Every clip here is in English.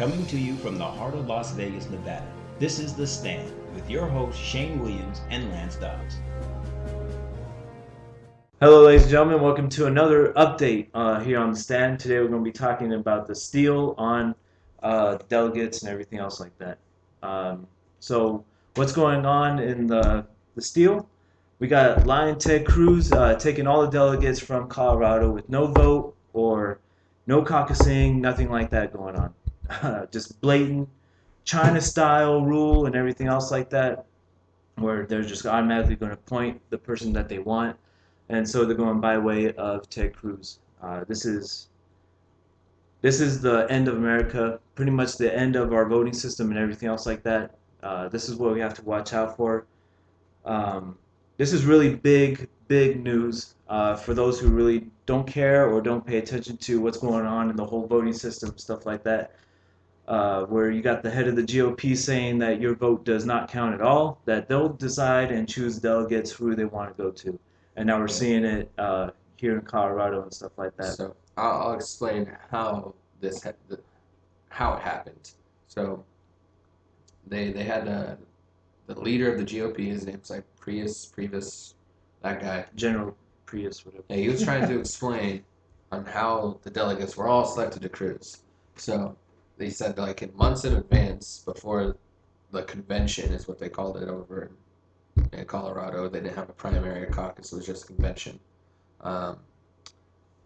Coming to you from the heart of Las Vegas, Nevada, this is The Stand with your hosts Shane Williams and Lance Dobbs. Hello, ladies and gentlemen. Welcome to another update here on The Stand. Today we're going to be talking about the steal on delegates and everything else like that. So what's going on in the steal? We got Lion Ted Cruz taking all the delegates from Colorado with no vote or no caucusing, nothing like that going on. Just blatant China-style rule and everything else like that, where they're just automatically going to appoint the person that they want, and so they're going by way of Ted Cruz. This is the end of America, pretty much the end of our voting system and everything else like that. This is what we have to watch out for. This is really big news for those who really don't care or don't pay attention to what's going on in the whole voting system, stuff like that. Where you got the head of the GOP saying that your vote does not count at all, that they'll decide and choose delegates who they want to go to. And now we're seeing it here in Colorado and stuff like that. So I'll explain how how it happened. So they had the leader of the GOP. His name's like Prius, that guy. General Prius, whatever. Yeah, he was trying to explain on how the delegates were all selected to Cruz. So they said like in months in advance before the convention is what they called it over in Colorado. They didn't have a primary or caucus; it was just a convention.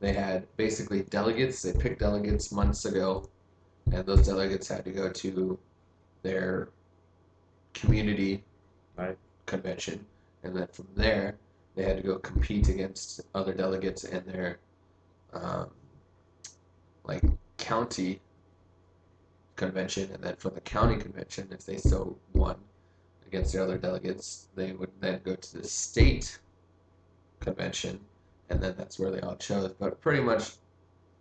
They had basically delegates. They picked delegates months ago, and those delegates had to go to their community convention, and then from there they had to go compete against other delegates in their like county convention, and then from the county convention, if they so won against the other delegates, they would then go to the state convention, and then that's where they all chose. But pretty much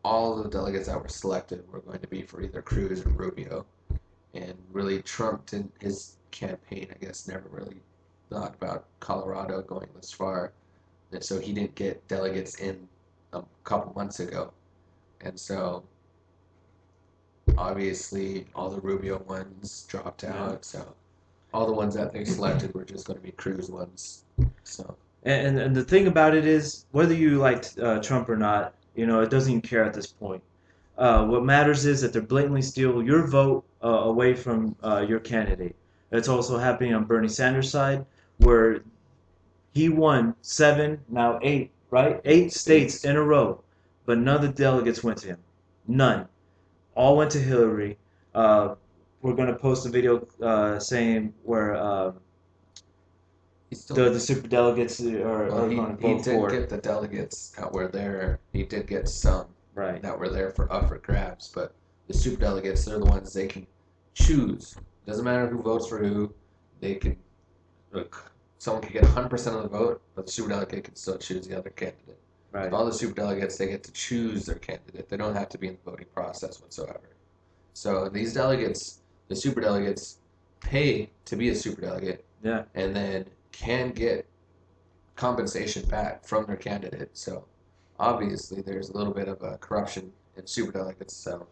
all the delegates that were selected were going to be for either Cruz or Rubio. And really, Trump in his campaign, I guess, never really thought about Colorado going this far. And so he didn't get delegates in a couple months ago. And so obviously all the Rubio ones dropped out. So all the ones that they selected were just going to be Cruz ones. So. And the thing about it is, whether you like Trump or not, it doesn't even care at this point. What matters is that they're blatantly steal your vote away from your candidate. That's also happening on Bernie Sanders' side, where he won 7, now 8, right? 8 states in a row, but none of the delegates went to him. None. All went to Hillary. We're going to post a video saying where the super delegates are going to vote for. He did get the delegates that were there. He did get some that were there for up for grabs, but the super delegates, they're the ones they can choose. Doesn't matter who votes for who. They can look. Someone could get 100% of the vote, but the super delegate can still choose the other candidate. Right. All the super delegates, they get to choose their candidate. They don't have to be in the voting process whatsoever. So these delegates, the super delegates, pay to be a super delegate. Yeah. And then can get compensation back from their candidate. So obviously there's a little bit of a corruption in super delegates. So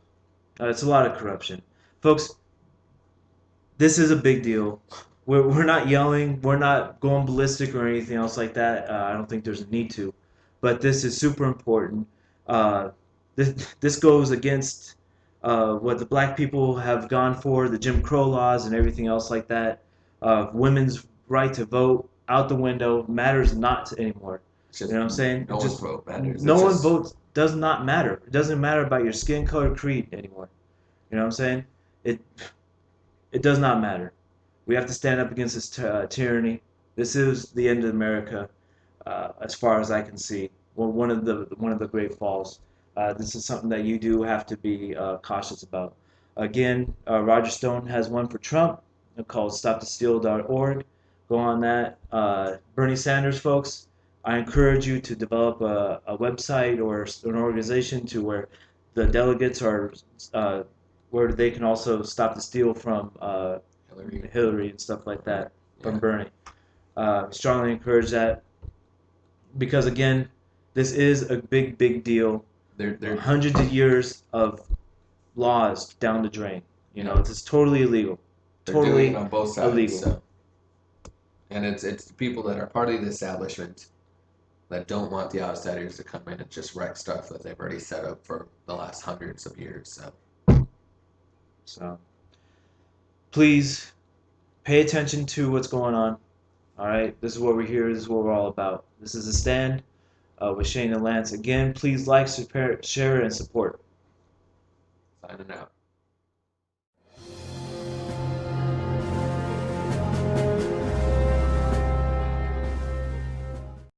it's a lot of corruption, folks. This is a big deal. We're not yelling, we're not going ballistic or anything else like that. I don't think there's a need to, but this is super important. This goes against what the black people have gone for, the Jim Crow laws and everything else like that. Women's right to vote out the window matters not anymore. You know what I'm saying? No one's vote matters. No one's vote does not matter. It doesn't matter about your skin color, creed anymore. You know what I'm saying? It does not matter. We have to stand up against this tyranny. This is the end of America, as far as I can see. Well, one of the great falls. This is something that you do have to be cautious about. Again, Roger Stone has one for Trump called StopTheSteal.org. Go on that. Bernie Sanders, folks, I encourage you to develop a website or an organization to where the delegates are, where they can also stop the steal from Hillary and stuff like that from Bernie. Strongly encourage that, because again, this is a big deal. They're hundreds of years of laws down the drain. You know, it's totally illegal. They're doing Totally it on both sides. illegal. So. And it's people that are part of the establishment that don't want the outsiders to come in and just wreck stuff that they've already set up for the last hundreds of years. So please pay attention to what's going on. All right, this is what we're here. This is what we're all about. This is a stand with Shane and Lance. Again, please like, share, and support. Signing out.